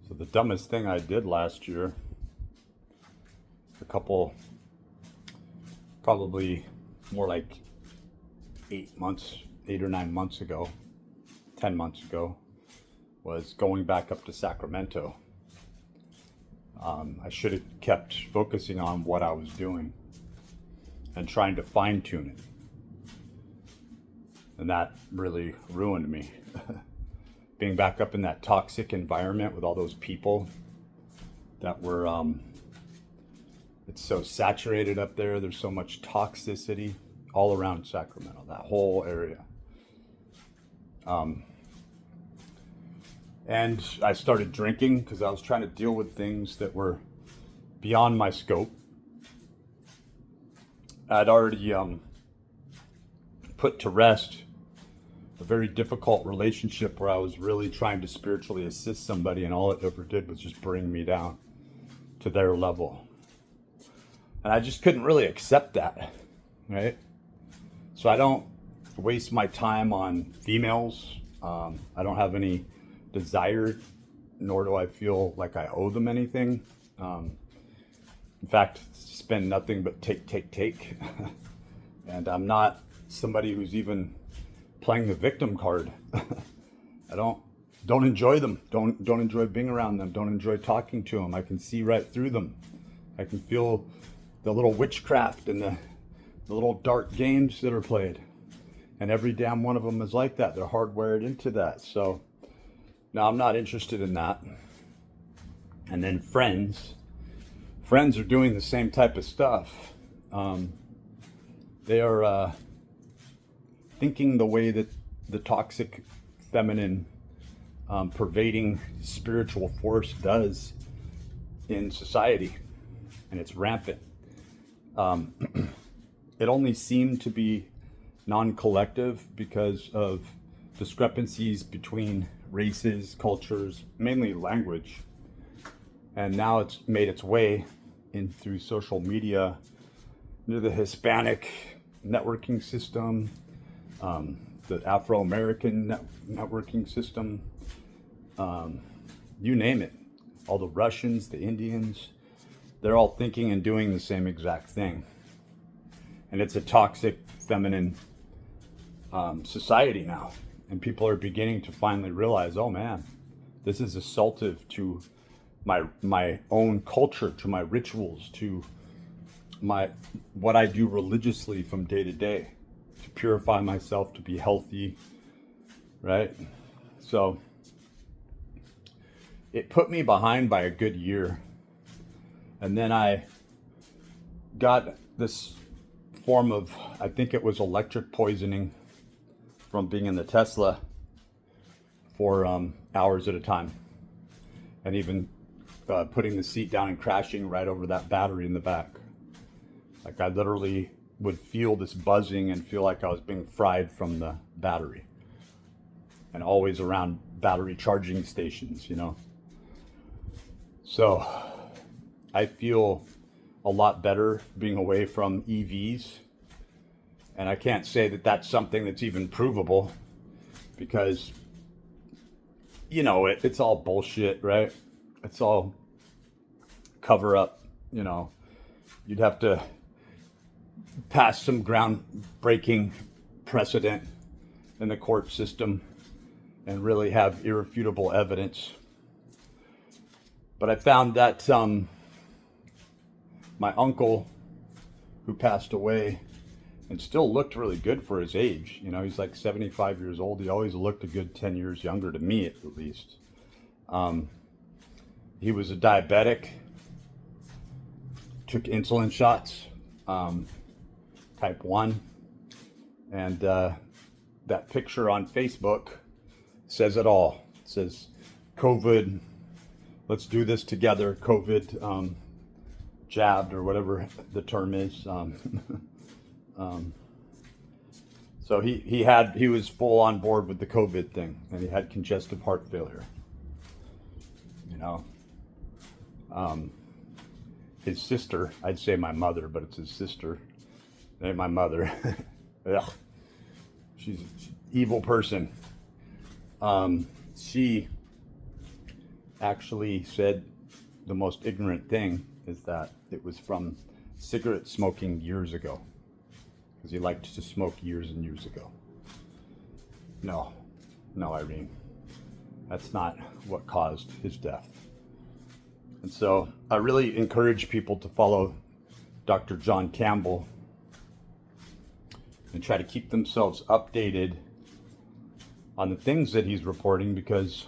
So the dumbest thing I did last year, a couple, probably more like 8 months, 8 or 9 months ago, 10 months ago, was going back up to Sacramento. I should have kept focusing on what I was doing and trying to fine tune it. And that really ruined me. Being back up in that toxic environment with all those people that were, it's so saturated up there. There's so much toxicity all around Sacramento, that whole area. And I started drinking because I was trying to deal with things that were beyond my scope. I'd already put to rest a very difficult relationship where I was really trying to spiritually assist somebody, and all it ever did was just bring me down to their level. And I just couldn't really accept that, right? So I don't waste my time on females. I don't have any desire, nor do I feel like I owe them anything. In fact, spend nothing but take. And I'm not somebody who's even playing the victim card. I don't enjoy them. Don't enjoy being around them. Don't enjoy talking to them. I can see right through them. I can feel the little witchcraft and the little dark games that are played. And every damn one of them is like that. They're hardwired into that. So no, I'm not interested in that. And then friends are doing the same type of stuff. They are thinking the way that the toxic feminine pervading spiritual force does in society, and it's rampant. It only seemed to be non-collective because of discrepancies between races, cultures, mainly language. And now it's made its way in through social media into the Hispanic networking system, the Afro-American networking system, you name it. All the Russians, the Indians, they're all thinking and doing the same exact thing. And it's a toxic feminine society now. And people are beginning to finally realize, oh man, this is assaultive to my own culture, to my rituals, to what I do religiously from day to day, to purify myself, to be healthy, right? So it put me behind by a good year. And then I got this form of, I think it was electric poisoning from being in the Tesla for hours at a time. And even putting the seat down and crashing right over that battery in the back. Like I literally would feel this buzzing and feel like I was being fried from the battery. And always around battery charging stations, you know. So I feel a lot better being away from EVs. And I can't say that that's something that's even provable because, you know, it's all bullshit, right? It's all cover up, you know. You'd have to pass some groundbreaking precedent in the court system and really have irrefutable evidence. But I found that my uncle, who passed away and still looked really good for his age, you know, he's like 75 years old. He always looked a good 10 years younger to me, at least. He was a diabetic, took insulin shots, type 1. And that picture on Facebook says it all. It says, COVID, let's do this together, COVID jabbed, or whatever the term is. So he was full on board with the COVID thing, and he had congestive heart failure. You know, his sister, I'd say my mother, but it's his sister. It ain't my mother. Ugh. She's an evil person. She actually said the most ignorant thing is that it was from cigarette smoking years ago, because he liked to smoke years and years ago. No, Irene, that's not what caused his death. And so I really encourage people to follow Dr. John Campbell and try to keep themselves updated on the things that he's reporting, because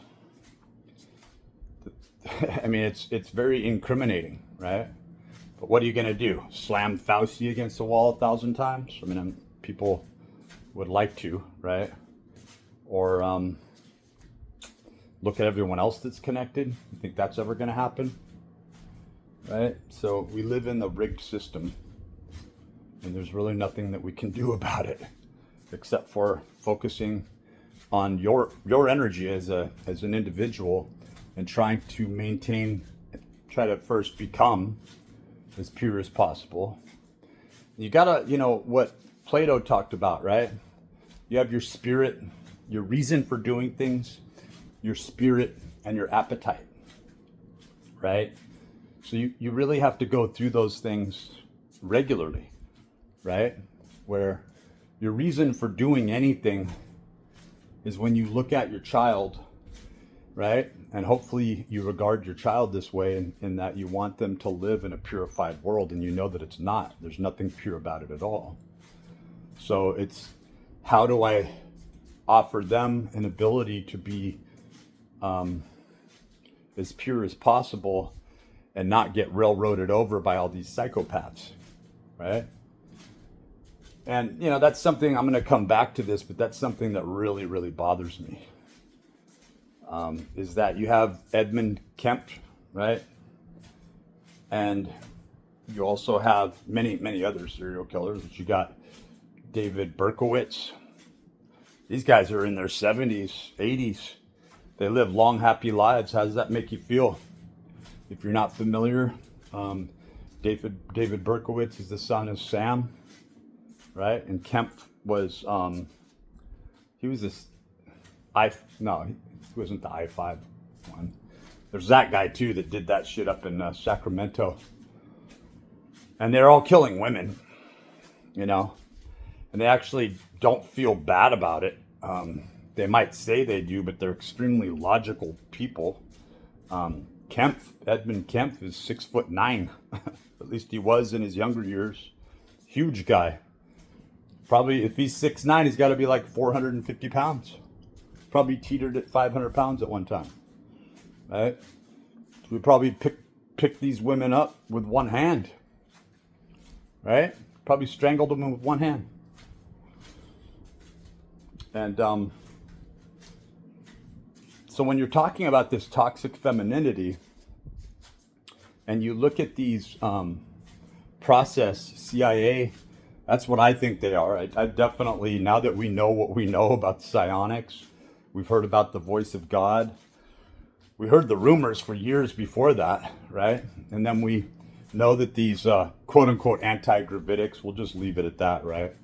I mean, it's very incriminating, right? But what are you going to do? Slam Fauci against the wall 1,000 times? I mean, people would like to, right? Or look at everyone else that's connected. You think that's ever going to happen? Right? So we live in the rigged system, and there's really nothing that we can do about it except for focusing on your energy as an individual, and trying to try to first become as pure as possible. You gotta, what Plato talked about, right? You have your spirit, your reason for doing things, your spirit, and your appetite, right? So you really have to go through those things regularly, right? Where your reason for doing anything is when you look at your child, right? And hopefully you regard your child this way, in that you want them to live in a purified world, and you know that it's not. There's nothing pure about it at all. So it's, how do I offer them an ability to be as pure as possible and not get railroaded over by all these psychopaths, right? And, that's something, I'm going to come back to this, but that's something that really, really bothers me. Is that you have Edmund Kemp, right? And you also have many, many other serial killers. You got David Berkowitz. These guys are in their 70s, 80s. They live long, happy lives. How does that make you feel? If you're not familiar, David Berkowitz is the son of Sam, right? And Kemp was, he was this, he wasn't the I-5 one. There's that guy too that did that shit up in Sacramento. And they're all killing women, and they actually don't feel bad about it. They might say they do, but they're extremely logical people. Edmund Kemp is 6'9". At least he was in his younger years. Huge guy. Probably if he's 6'9", he's got to be like 450 pounds. Probably teetered at 500 pounds at one time, right? So we probably pick these women up with one hand, right? Probably strangled them with one hand. And so when you're talking about this toxic femininity, and you look at these process CIA, that's what I think they are. I definitely, now that we know what we know about psionics, we've heard about the voice of God. We heard the rumors for years before that, right? And then we know that these quote unquote anti-gravitics, we'll just leave it at that, right?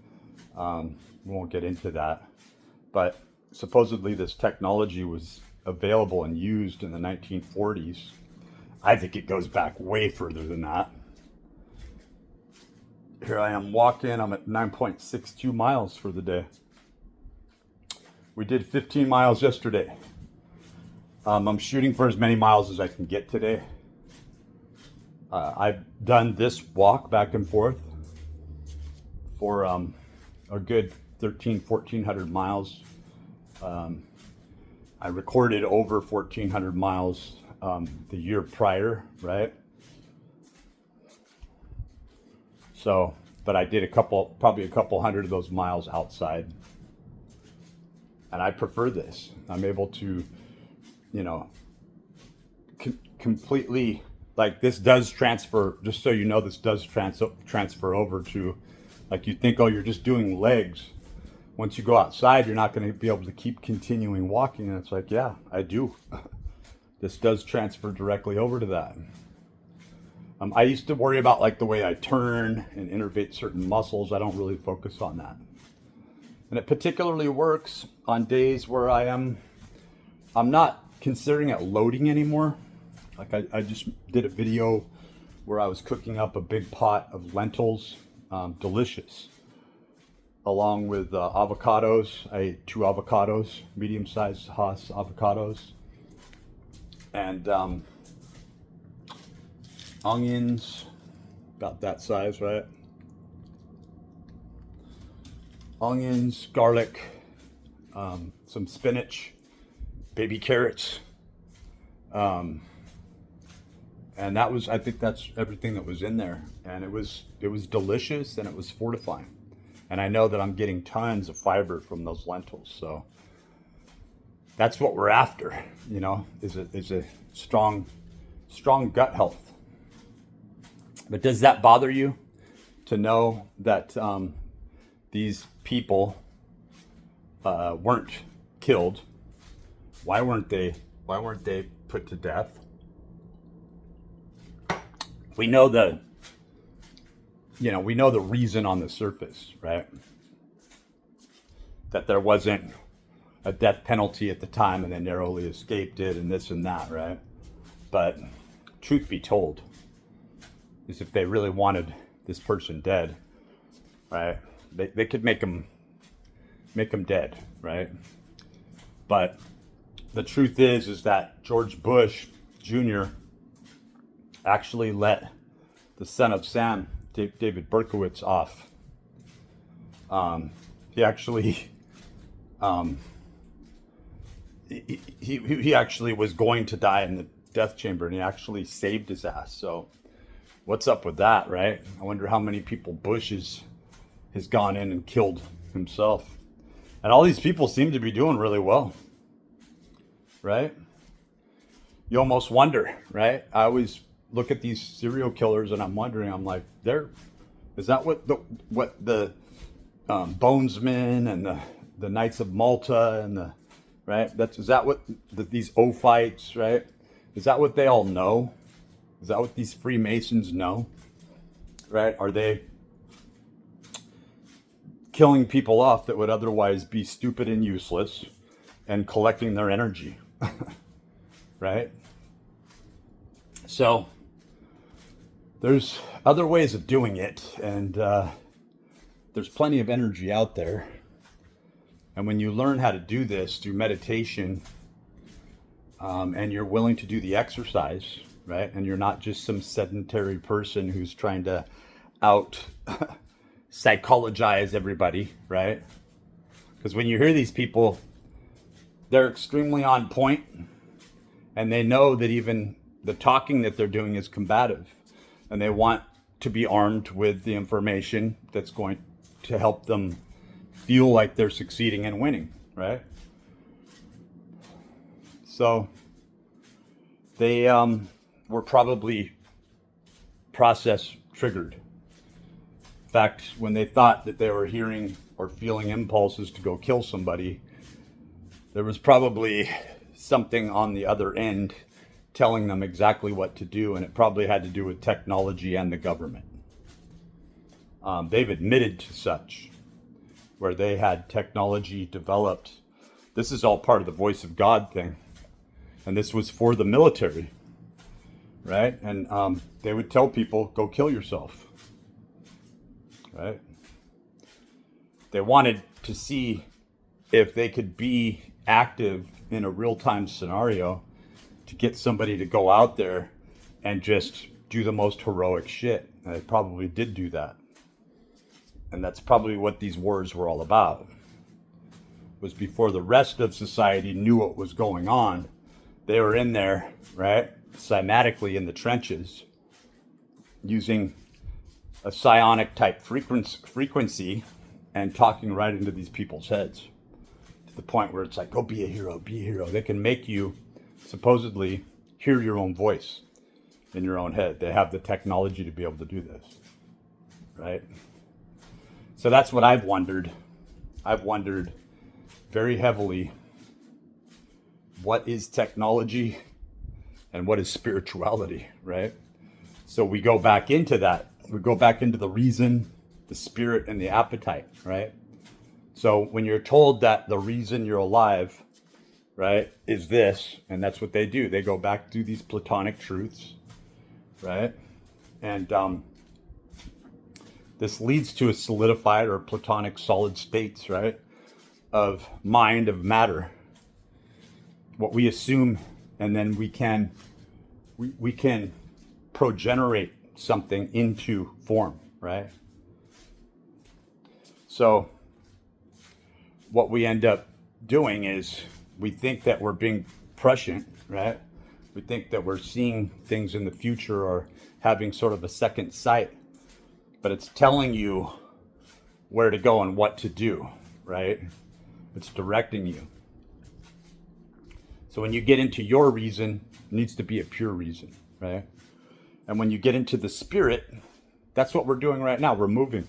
We won't get into that. But supposedly this technology was available and used in the 1940s. I think it goes back way further than that. Here I am walking, I'm at 9.62 miles for the day. We did 15 miles yesterday. I'm shooting for as many miles as I can get today. I've done this walk back and forth for a good 1,400 miles. I recorded over 1,400 miles the year prior, right? So, but I did probably a couple hundred of those miles outside. And I prefer this. I'm able to, completely, like, this does transfer, just so you know, this does transfer over to, like, you think, oh, you're just doing legs. Once you go outside, you're not going to be able to keep continuing walking. And it's like, yeah, I do. This does transfer directly over to that. I used to worry about, like, the way I turn and innervate certain muscles. I don't really focus on that. And it particularly works on days where I'm not considering it loading anymore. Like I just did a video where I was cooking up a big pot of lentils, delicious, along with avocados. I ate 2 avocados, medium-sized Hass avocados, and onions, about that size, right? Onions, garlic, some spinach, baby carrots, and that was, I think that's everything that was in there, and it was delicious, and it was fortifying, and I know that I'm getting tons of fiber from those lentils, so that's what we're after, you know, is a strong gut health. But does that bother you to know that these people weren't killed? Why weren't they put to death? We know the reason on the surface, right? That there wasn't a death penalty at the time and they narrowly escaped it and this and that, right? But truth be told, is if they really wanted this person dead, right? They could make him dead, right? But the truth is that George Bush Jr. actually let the son of Sam, David Berkowitz, off. He actually, he actually was going to die in the death chamber, and he actually saved his ass. So, what's up with that, right? I wonder how many people Bush has gone in and killed himself. And all these people seem to be doing really well, right? You almost wonder, right? I always look at these serial killers and I'm wondering, I'm like, is that what the Bonesmen and the Knights of Malta and is that what these Ophites, right? Is that what they all know? Is that what these Freemasons know? Right? Are they killing people off that would otherwise be stupid and useless and collecting their energy? Right? So there's other ways of doing it, and there's plenty of energy out there. And when you learn how to do this through meditation, and you're willing to do the exercise, right? And you're not just some sedentary person who's trying to out psychologize everybody, right? Because when you hear these people, they're extremely on point, and they know that even the talking that they're doing is combative, and they want to be armed with the information that's going to help them feel like they're succeeding and winning, right? So they were probably process triggered. In fact, when they thought that they were hearing or feeling impulses to go kill somebody, there was probably something on the other end telling them exactly what to do, and it probably had to do with technology and the government. They've admitted to such, where they had technology developed. This is all part of the voice of God thing. And this was for the military, right? And they would tell people, go kill yourself, right? They wanted to see if they could be active in a real-time scenario to get somebody to go out there and just do the most heroic shit. And they probably did do that. And that's probably what these wars were all about. Was before the rest of society knew what was going on, they were in there, right, cymatically in the trenches, using a psionic type frequency and talking right into these people's heads, to the point where it's like, go be a hero, be a hero. They can make you supposedly hear your own voice in your own head. They have the technology to be able to do this, right? So that's what I've wondered. I've wondered very heavily, what is technology and what is spirituality, right? So we go back into that. We go back into the reason, the spirit, and the appetite, right? So when you're told that the reason you're alive right, is this, and that's what they do. They go back to these Platonic truths, right? And this leads to a solidified or Platonic solid states, right, of mind, of matter, what we assume, and then we can progenerate something into form, right? So what we end up doing is we think that we're being prescient, right? We think that we're seeing things in the future or having sort of a second sight, but it's telling you where to go and what to do, right? It's directing you. So when you get into your reason, it needs to be a pure reason, right? And when you get into the spirit, that's what we're doing right now. We're moving.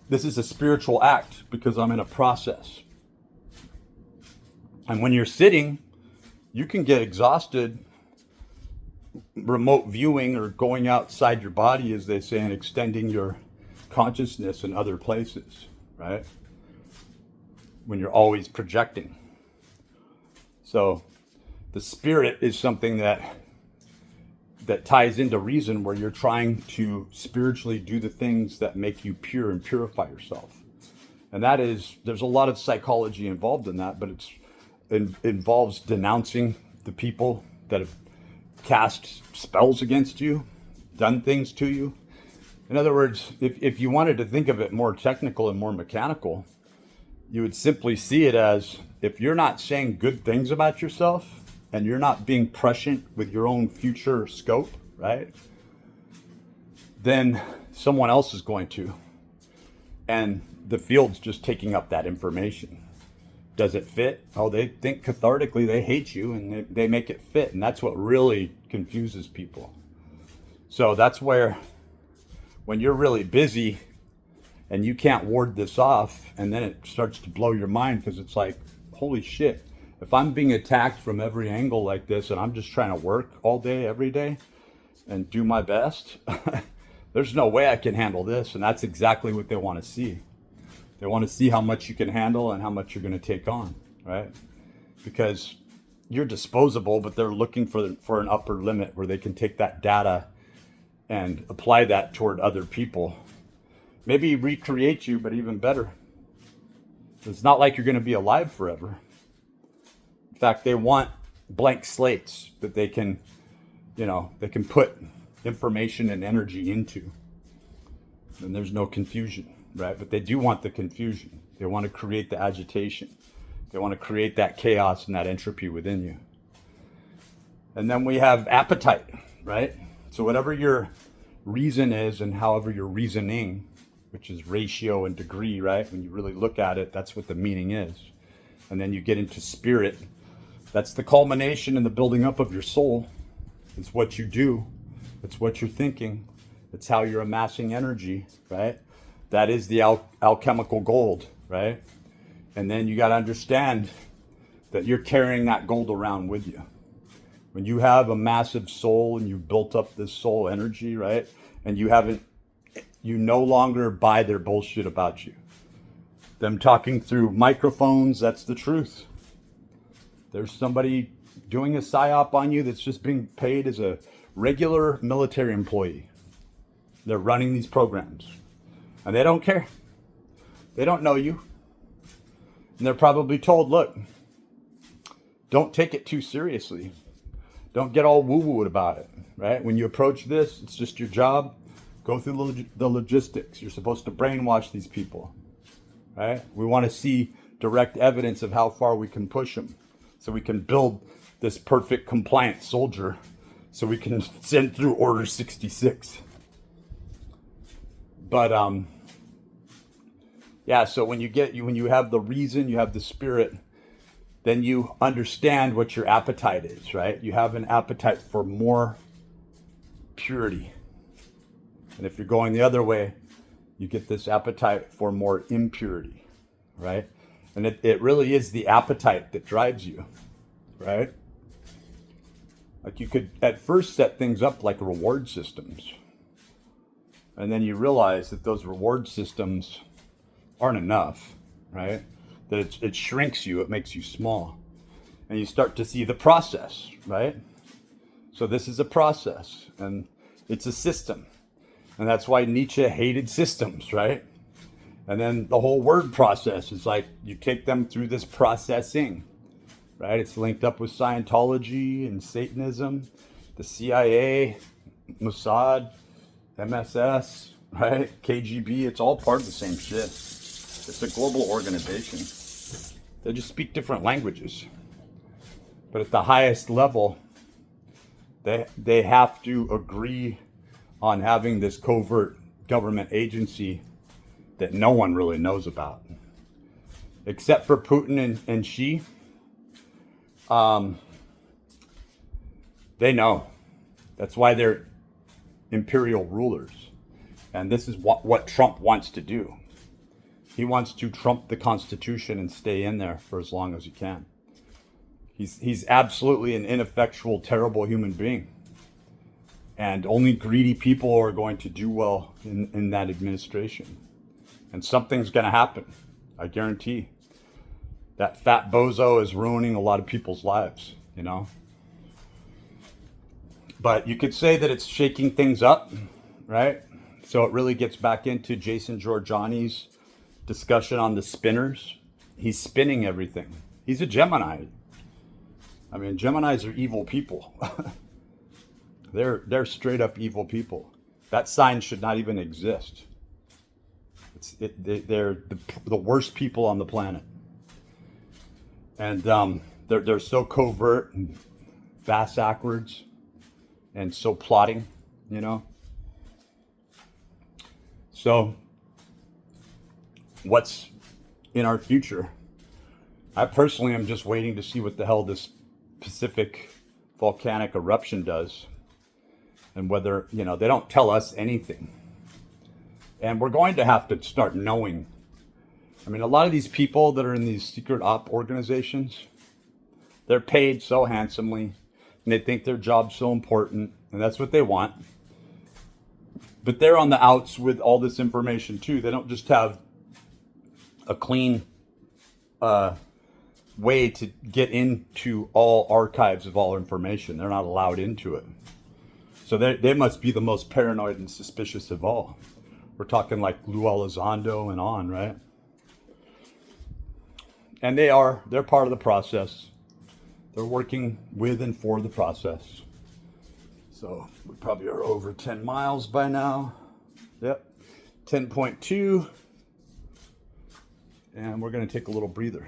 This is a spiritual act because I'm in a process. And when you're sitting, you can get exhausted remote viewing or going outside your body, as they say, and extending your consciousness in other places, right? When you're always projecting. So the spirit is something that ties into reason, where you're trying to spiritually do the things that make you pure and purify yourself. And that is, there's a lot of psychology involved in that, but it involves denouncing the people that have cast spells against you, done things to you. In other words, if you wanted to think of it more technical and more mechanical, you would simply see it as, if you're not saying good things about yourself and you're not being prescient with your own future scope, right? Then someone else is going to. And the field's just taking up that information. Does it fit? Oh, they think cathartically they hate you, and they make it fit. And that's what really confuses people. So that's where, when you're really busy and you can't ward this off, and then it starts to blow your mind, because it's like, holy shit, if I'm being attacked from every angle like this, and I'm just trying to work all day, every day, and do my best, there's no way I can handle this. And that's exactly what they want to see. They want to see how much you can handle and how much you're going to take on, right? Because you're disposable, but they're looking for an upper limit where they can take that data and apply that toward other people. Maybe recreate you, but even better. It's not like you're going to be alive forever. In fact, they want blank slates that they can, they can put information and energy into. And there's no confusion, right? But they do want the confusion. They want to create the agitation. They want to create that chaos and that entropy within you. And then we have appetite, right? So whatever your reason is, and however you're reasoning, which is ratio and degree, right? When you really look at it, that's what the meaning is. And then you get into spirit. That's the culmination and the building up of your soul. It's what you do. It's what you're thinking. It's how you're amassing energy, right? That is the alchemical gold, right? And then you got to understand that you're carrying that gold around with you. When you have a massive soul and you've built up this soul energy, right? And you no longer buy their bullshit about you. Them talking through microphones, that's the truth. There's somebody doing a psyop on you that's just being paid as a regular military employee. They're running these programs. And they don't care. They don't know you. And they're probably told, look, don't take it too seriously. Don't get all woo-woo about it, right? When you approach this, it's just your job. Go through the logistics. You're supposed to brainwash these people, right? We want to see direct evidence of how far we can push them, so we can build this perfect compliant soldier, so we can send through Order 66. But yeah, so when you have the reason, you have the spirit, then you understand what your appetite is, right? You have an appetite for more purity. And if you're going the other way, you get this appetite for more impurity, right? And it really is the appetite that drives you, right? Like, you could at first set things up like reward systems. And then you realize that those reward systems aren't enough, right? That it shrinks you, it makes you small. and you start to see the process, right? So this is a process, and it's a system. And that's why Nietzsche hated systems, right? And then the whole word process is like you take them through this processing, right? It's linked up with Scientology and Satanism, the CIA, Mossad, MSS, right? KGB, it's all part of the same shit. It's a global organization. They just speak different languages. But at the highest level, they have to agree on having this covert government agency that no one really knows about. Except for Putin and Xi. They know. That's why they're imperial rulers. And this is what Trump wants to do. He wants to trump the Constitution and stay in there for as long as he can. He's absolutely an ineffectual, terrible human being. And only greedy people are going to do well in that administration. And something's going to happen. I guarantee. That fat bozo is ruining a lot of people's lives, you know? But you could say that it's shaking things up, right? So it really gets back into Jason Giorgiani's discussion on the spinners. He's spinning everything. He's a Gemini. I mean, Geminis are evil people. They're straight up evil people. That sign should not even exist. They're the worst people on the planet. And they're so covert and backwards and so plotting, you know. So what's in our future? I personally am just waiting to see what the hell this Pacific volcanic eruption does, and whether, you know, they don't tell us anything. And we're going to have to start knowing. I mean, a lot of these people that are in these secret op organizations, they're paid so handsomely, and they think their job's so important, and that's what they want. But they're on the outs with all this information too. They don't just have a clean way to get into all archives of all information. They're not allowed into it. So they must be the most paranoid and suspicious of all. We're talking like Lou Elizondo and on, right? And they're part of the process. They're working with and for the process. So we probably are over 10 miles by now. Yep, 10.2. And we're going to take a little breather.